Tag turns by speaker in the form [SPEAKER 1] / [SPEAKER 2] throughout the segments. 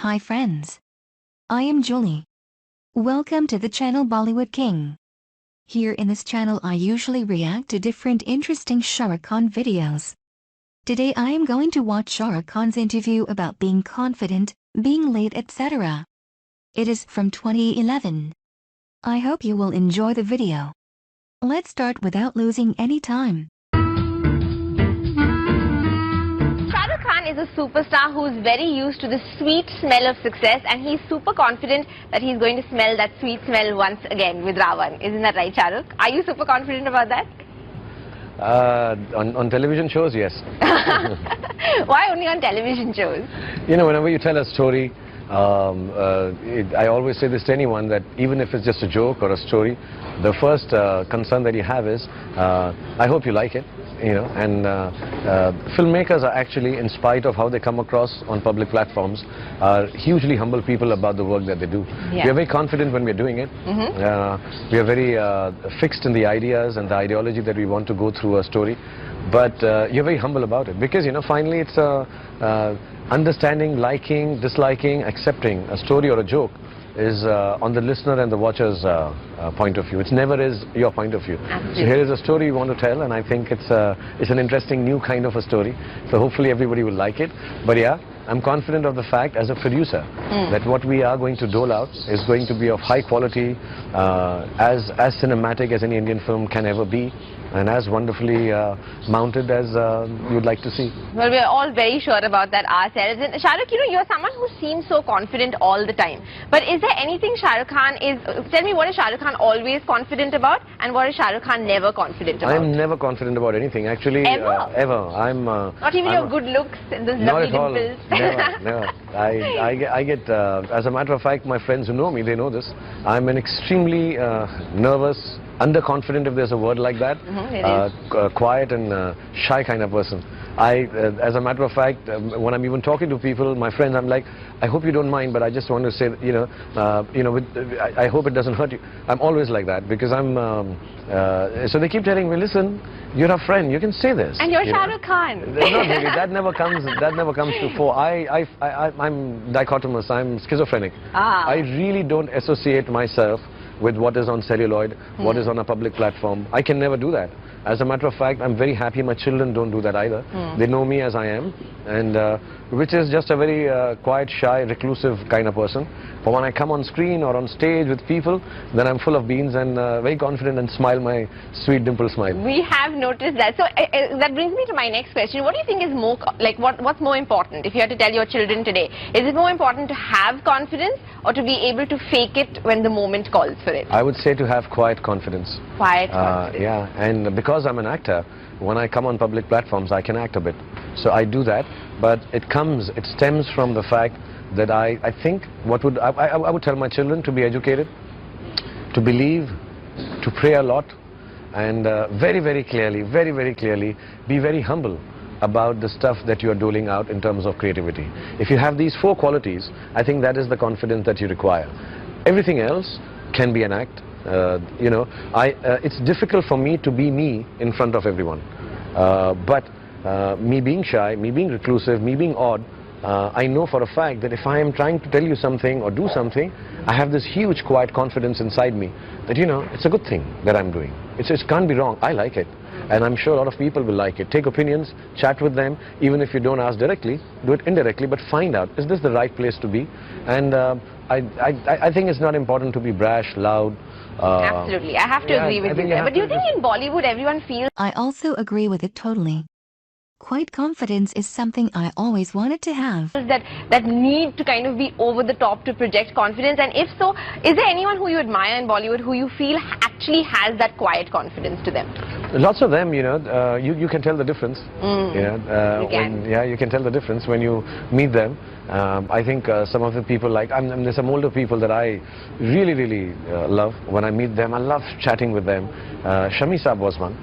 [SPEAKER 1] Hi friends. I am Julie. Welcome to the channel Bollywood King. Here in this channel I usually react to different interesting Shah Rukh Khan videos. Today I am going to watch Shah Rukh Khan's interview about being confident, being late, etc. It is from 2011. I hope you will enjoy the video. Let's start without losing any time.
[SPEAKER 2] Shahrukh Khan is a superstar who is very used to the sweet smell of success, and he's super confident that he's going to smell that sweet smell once again with Ravan. Isn't that right, Shahrukh? Are you super confident about that?
[SPEAKER 3] On television shows, yes.
[SPEAKER 2] Why only on television shows?
[SPEAKER 3] You know, whenever you tell a story, I always say this to anyone, that even if it's just a joke or a story, the first concern that you have is, I hope you like it. You know, and filmmakers are actually, in spite of how they come across on public platforms, are hugely humble people about the work that they do.
[SPEAKER 2] Yeah.
[SPEAKER 3] We are very confident when we are doing it. We are very fixed in the ideas and the ideology that we want to go through a story. But you're very humble about it, because, you know, finally it's understanding, liking, disliking, accepting a story or a joke is on the listener and the watcher's point of view. It never is your point of view.
[SPEAKER 2] Absolutely.
[SPEAKER 3] So here is a story you want to tell, and I think it's an interesting new kind of a story. So hopefully everybody will like it. But yeah, I'm confident of the fact as a producer that what we are going to dole out is going to be of high quality, as cinematic as any Indian film can ever be, and as wonderfully mounted as you'd like to see.
[SPEAKER 2] Well, we're all very sure about that ourselves. And Shahrukh, you know, you're someone who seems so confident all the time. But is there anything Shahrukh Khan is... Tell me, what is Shahrukh Khan always confident about, and what is Shahrukh Khan never confident about?
[SPEAKER 3] I'm never confident about anything, actually.
[SPEAKER 2] Ever?
[SPEAKER 3] Ever. I'm...
[SPEAKER 2] Not even your good looks and those
[SPEAKER 3] Not
[SPEAKER 2] lovely
[SPEAKER 3] at all.
[SPEAKER 2] dimples?
[SPEAKER 3] Never, never. I get, as a matter of fact, my friends who know me, they know this. I'm an extremely nervous, underconfident, if there's a word like that, quiet and shy kind of person. As a matter of fact, when I'm even talking to people, my friends, I'm like, I hope you don't mind, but I just want to say, I hope it doesn't hurt you. I'm always like that, because I'm, so they keep telling me, listen, you're a friend, you can say this.
[SPEAKER 2] And you're Shah Rukh Khan.
[SPEAKER 3] Not really, that never comes to fore. I'm dichotomous, I'm schizophrenic. I really don't associate myself with what is on celluloid, what is on a public platform. I can never do that. As a matter of fact, I'm very happy my children don't do that either. They know me as I am, and which is just a very quiet, shy, reclusive kind of person. But when I come on screen or on stage with people, then I'm full of beans and very confident and smile my sweet dimple smile.
[SPEAKER 2] We have noticed that. So that brings me to my next question. What do you think is more, like, what's more important if you had to tell your children today? Is it more important to have confidence or to be able to fake it when the moment calls for it?
[SPEAKER 3] I would say to have quiet confidence.
[SPEAKER 2] Quiet confidence.
[SPEAKER 3] Yeah, and because I'm an actor, when I come on public platforms, I can act a bit. So I do that, but it stems from the fact that I think I would tell my children to be educated, to believe, to pray a lot, and very, very clearly, be very humble about the stuff that you are doling out in terms of creativity. If you have these four qualities, I think that is the confidence that you require. Everything else can be an act. It's difficult for me to be me in front of everyone. But me being shy, me being reclusive, me being odd, I know for a fact that if I am trying to tell you something or do something, I have this huge quiet confidence inside me that, you know, it's a good thing that I'm doing. It can't be wrong. I like it. And I'm sure a lot of people will like it. Take opinions, chat with them. Even if you don't ask directly, do it indirectly, but find out, is this the right place to be? And I think it's not important to be brash, loud.
[SPEAKER 2] Absolutely. I have to agree with you there. But do you think in Bollywood everyone feels...
[SPEAKER 1] I also agree with it totally. Quiet confidence is something I always wanted to have.
[SPEAKER 2] that need to kind of be over the top to project confidence? And if so, is there anyone who you admire in Bollywood who you feel actually has that quiet confidence to them?
[SPEAKER 3] Lots of them, you know, you can tell the difference.
[SPEAKER 2] You can.
[SPEAKER 3] You can tell the difference when you meet them. I think some of the people, like, there's some older people that I really love. When I meet them, I love chatting with them. Shami Saab was one.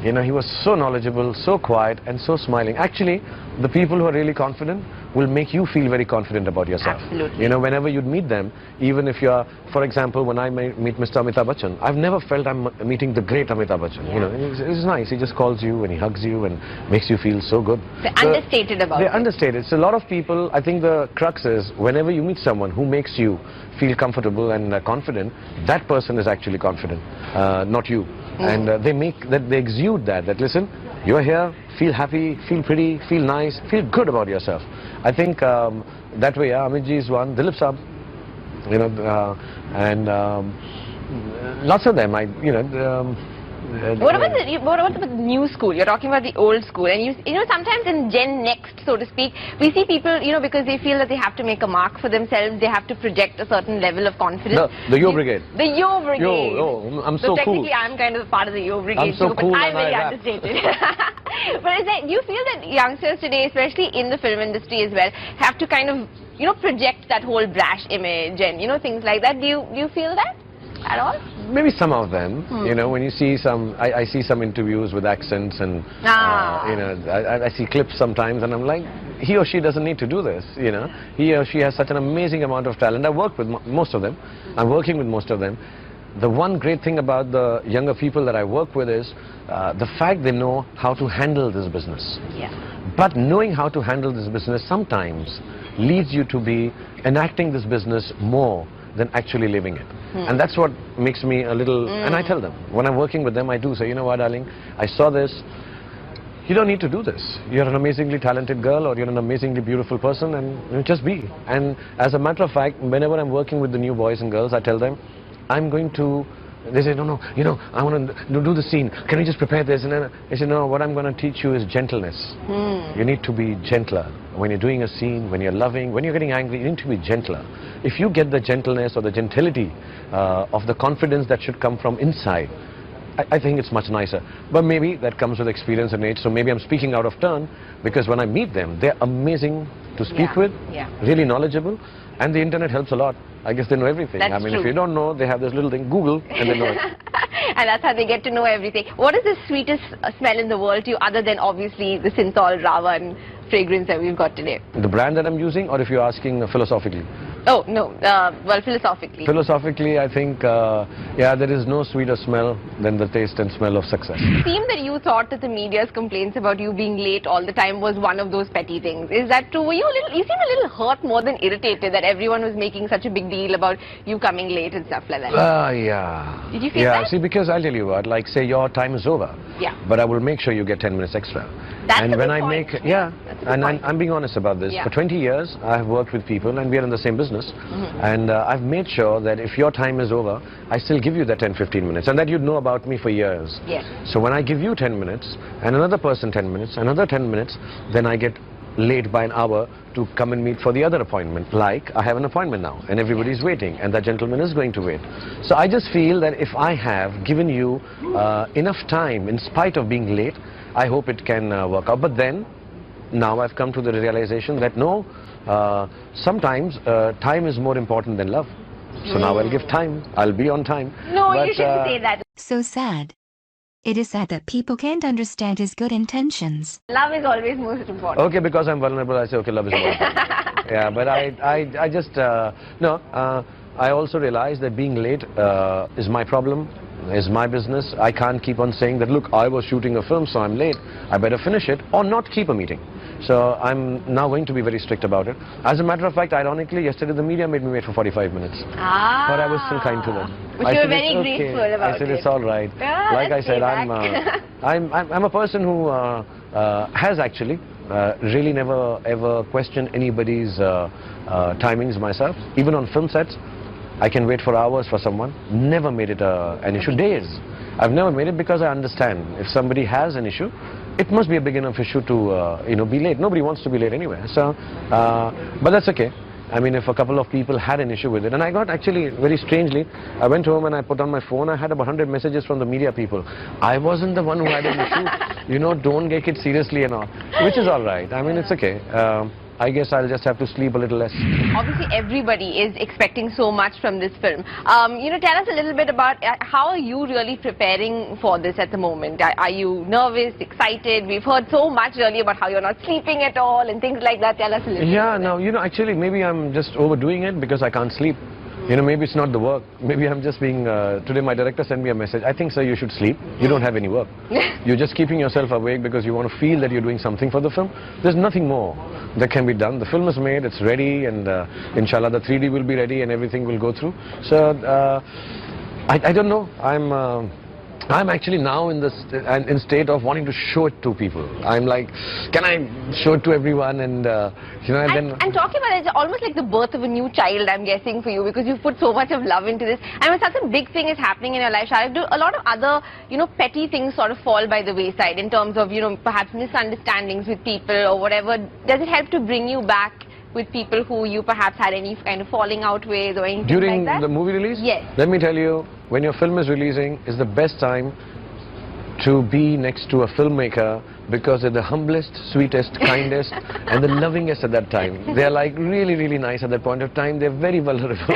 [SPEAKER 3] You know, he was so knowledgeable, so quiet, and so smiling. Actually, the people who are really confident will make you feel very confident about yourself.
[SPEAKER 2] Absolutely.
[SPEAKER 3] You know, whenever you'd meet them, even if you're, for example, when I meet Mr. Amitabh Bachchan, I've never felt I'm meeting the great Amitabh Bachchan. You know, it's nice. He just calls you and he hugs you and makes you feel so good.
[SPEAKER 2] They're understated about it.
[SPEAKER 3] They're understated. So a lot of people, I think the crux is whenever you meet someone who makes you feel comfortable and confident, that person is actually confident, not you. And they exude that listen, you're here, feel happy, feel pretty, feel nice, feel good about yourself. I think that way, Amit ji is one, Dilip Saab, you know, and lots of them.
[SPEAKER 2] What about the new school? You're talking about the old school, and you know sometimes in Gen Next, so to speak, we see people, you know, because they feel that they have to make a mark for themselves, they have to project a certain level of confidence.
[SPEAKER 3] The Yo Brigade.
[SPEAKER 2] The Yo Brigade.
[SPEAKER 3] Yo, I'm so cool.
[SPEAKER 2] Technically, I'm kind of part of the Yo Brigade
[SPEAKER 3] I'm so
[SPEAKER 2] too,
[SPEAKER 3] cool,
[SPEAKER 2] but I'm very
[SPEAKER 3] and
[SPEAKER 2] understated. But is that, you feel that youngsters today, especially in the film industry as well, have to kind of, you know, project that whole brash image and, you know, things like that? Do you feel that at all?
[SPEAKER 3] Maybe some of them, you know, when you see some, I see some interviews with accents and, you know, I see clips sometimes and I'm like, he or she doesn't need to do this, you know. He or she has such an amazing amount of talent. I work with most of them. I'm working with most of them. The one great thing about the younger people that I work with is the fact they know how to handle this business.
[SPEAKER 2] Yeah.
[SPEAKER 3] But knowing how to handle this business sometimes leads you to be enacting this business more than actually living it. And that's what makes me a little, and I tell them, when I'm working with them, I do say, you know what, darling, I saw this, you don't need to do this. You're an amazingly talented girl or you're an amazingly beautiful person and you just be. And as a matter of fact, whenever I'm working with the new boys and girls, I tell them, I'm going to, they say, no, you know, I want to do the scene. Can you just prepare this? And then I say, no, what I'm going to teach you is gentleness. You need to be gentler. When you're doing a scene, when you're loving, when you're getting angry, you need to be gentler. If you get the gentleness or the gentility of the confidence that should come from inside, I think it's much nicer. But maybe that comes with experience and age, so maybe I'm speaking out of turn, because when I meet them, they're amazing to speak with, really knowledgeable, and the internet helps a lot. I guess they know everything.
[SPEAKER 2] That's
[SPEAKER 3] I mean,
[SPEAKER 2] true.
[SPEAKER 3] if you don't know, they have this little thing, Google, and they know it.
[SPEAKER 2] And that's how they get to know everything. What is the sweetest smell in the world to you, other than obviously the Synthol Ravan fragrance that we've got today?
[SPEAKER 3] The brand that I'm using, or if you're asking philosophically?
[SPEAKER 2] Oh, no, well, philosophically.
[SPEAKER 3] Philosophically, I think, yeah, there is no sweeter smell than the taste and smell of success.
[SPEAKER 2] It seemed that you thought that the media's complaints about you being late all the time was one of those petty things. Is that true? Were you you seemed a little hurt more than irritated that everyone was making such a big deal about you coming late and stuff like that?
[SPEAKER 3] Yeah.
[SPEAKER 2] Did you feel that?
[SPEAKER 3] Yeah, see, because I'll tell you what, like say your time is over.
[SPEAKER 2] Yeah.
[SPEAKER 3] But I will make sure you get 10 minutes extra.
[SPEAKER 2] That's
[SPEAKER 3] and
[SPEAKER 2] a
[SPEAKER 3] when
[SPEAKER 2] good
[SPEAKER 3] I
[SPEAKER 2] point.
[SPEAKER 3] make,
[SPEAKER 2] And
[SPEAKER 3] I'm being honest about this.
[SPEAKER 2] Yeah.
[SPEAKER 3] For 20 years, I have worked with people and we are in the same business. And I've made sure that if your time is over, I still give you that 10-15 minutes. And that you know about me for years.
[SPEAKER 2] Yes.
[SPEAKER 3] So when I give you 10 minutes, and another person 10 minutes, another 10 minutes, then I get late by an hour to come and meet for the other appointment. Like, I have an appointment now, and everybody's waiting, and that gentleman is going to wait. So I just feel that if I have given you enough time, in spite of being late, I hope it can work out. But then, now I've come to the realization that no, sometimes time is more important than love. So now I'll give time. I'll be on time.
[SPEAKER 2] No,
[SPEAKER 3] but,
[SPEAKER 2] you shouldn't say that.
[SPEAKER 1] So sad. It is sad that people can't understand his good intentions.
[SPEAKER 2] Love is always most important.
[SPEAKER 3] Okay, because I'm vulnerable, I say, okay, love is important. Yeah, but I just, no, I also realize that being late is my problem, is my business. I can't keep on saying that, look, I was shooting a film, so I'm late. I better finish it or not keep a meeting. So I'm now going to be very strict about it. As a matter of fact, ironically, yesterday the media made me wait for 45 minutes. But I was still kind to them.
[SPEAKER 2] But
[SPEAKER 3] I
[SPEAKER 2] you were
[SPEAKER 3] said,
[SPEAKER 2] very
[SPEAKER 3] "It's okay."
[SPEAKER 2] grateful about
[SPEAKER 3] I said,
[SPEAKER 2] it.
[SPEAKER 3] it's all right.
[SPEAKER 2] Yeah,
[SPEAKER 3] Like I said,
[SPEAKER 2] payback.
[SPEAKER 3] I'm a person who has actually really never ever questioned anybody's timings myself. Even on film sets, I can wait for hours for someone. Never made it an issue. Days. I've never made it because I understand if somebody has an issue, it must be a big enough issue to you know, be late. Nobody wants to be late anyway. So, but that's okay. I mean, if a couple of people had an issue with it, and I got actually, very strangely, I went home and I put on my phone, I had about 100 messages from the media people. I wasn't the one who had an issue. You know, don't take it seriously and all, which is all right. I mean, it's okay. I guess I'll just have to sleep a little less.
[SPEAKER 2] Obviously, everybody is expecting so much from this film. You know, tell us a little bit about how are you really preparing for this at the moment? Are you nervous, excited? We've heard so much earlier about how you're not sleeping at all and things like that. Tell us a little bit.
[SPEAKER 3] Yeah, no, you know, actually, maybe I'm just overdoing it because I can't sleep. You know, maybe it's not the work. Maybe I'm just being, today my director sent me a message. I think, sir, you should sleep. You don't have any work. You're just keeping yourself awake because you want to feel that you're doing something for the film. There's nothing more that can be done. The film is made, it's ready, and inshallah the 3D will be ready and everything will go through. So, I don't know. I'm actually now in state of wanting to show it to people. I'm like, can I show it to everyone? And you know,
[SPEAKER 2] and talking about it, it's almost like the birth of a new child, I'm guessing, for you, because you've put so much of love into this. And when such a big thing is happening in your life, Shahrukh, do a lot of other, you know, petty things sort of fall by the wayside in terms of, you know, perhaps misunderstandings with people or whatever? Does it help to bring you back with people who you perhaps had any kind of falling out with or anything
[SPEAKER 3] during
[SPEAKER 2] like that?
[SPEAKER 3] The movie release?
[SPEAKER 2] Yes.
[SPEAKER 3] Let me tell you, when your film is releasing, is the best time to be next to a filmmaker because they're the humblest, sweetest, kindest and the lovingest at that time. They're like really, really nice at that point of time. They're very vulnerable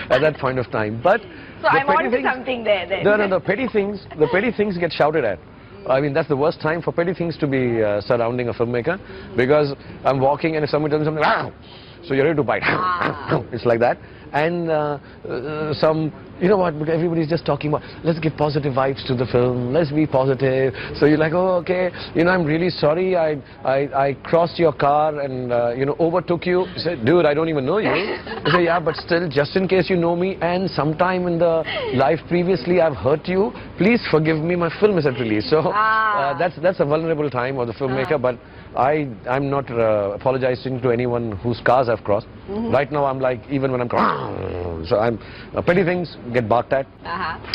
[SPEAKER 3] at that point of time. But
[SPEAKER 2] so I'm on to something there then.
[SPEAKER 3] No, the petty things get shouted at. I mean, that's the worst time for petty things to be surrounding a filmmaker, because I'm walking and if somebody tells me something, "Wow," so you're ready to bite. It's like that. And you know what, everybody's just talking about, let's give positive vibes to the film, let's be positive. So you're like, oh, okay, you know, I'm really sorry, I crossed your car and, you know, overtook you. You say, dude, I don't even know you. You say, yeah, but still, just in case you know me and sometime in the life previously I've hurt you, please forgive me, my film is at release. So that's a vulnerable time of the filmmaker, but I'm not apologizing to anyone whose cars I've crossed. Right now I'm like, even when I'm crossing, so petty things get barked at.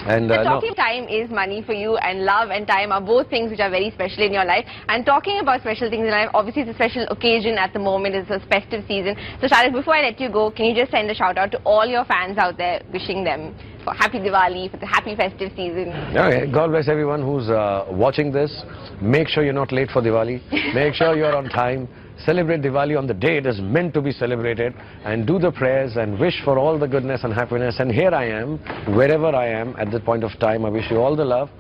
[SPEAKER 3] And
[SPEAKER 2] so talking time is money for you, and love and time are both things which are very special in your life. And talking about special things in life, obviously it's a special occasion at the moment, it's a festive season. So Shahrukh, before I let you go, can you just send a shout out to all your fans out there, wishing them for happy Diwali, for the happy festive season?
[SPEAKER 3] Okay. God bless everyone who's watching this. Make sure you're not late for Diwali. Make sure you're on time. Celebrate Diwali on the day it is meant to be celebrated, and do the prayers and wish for all the goodness and happiness. And here I am, wherever I am at this point of time. I wish you all the love,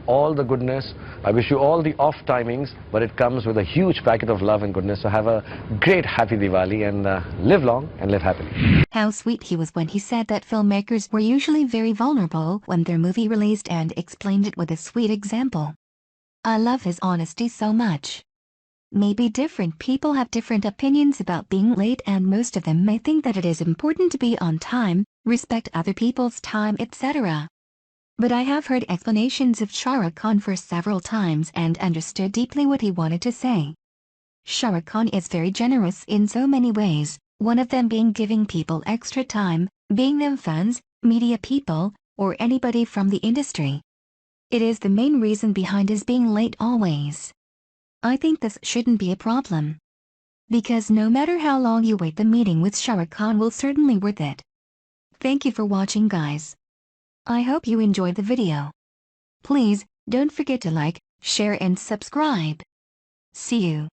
[SPEAKER 3] all the goodness. I wish you all the off timings, but it comes with a huge packet of love and goodness. So have a great happy Diwali and live long and live happily.
[SPEAKER 1] How sweet he was when he said that filmmakers were usually very vulnerable when their movie released, and explained it with a sweet example. I love his honesty so much. Maybe different people have different opinions about being late, and most of them may think that it is important to be on time, respect other people's time, etc. But I have heard explanations of Shah Rukh Khan for several times and understood deeply what he wanted to say. Shah Rukh Khan is very generous in so many ways, one of them being giving people extra time, being them fans, media people, or anybody from the industry. It is the main reason behind his being late always. I think this shouldn't be a problem. Because no matter how long you wait, the meeting with Shah Rukh Khan will certainly worth it. Thank you for watching, guys. I hope you enjoyed the video. Please, don't forget to like, share and subscribe. See you.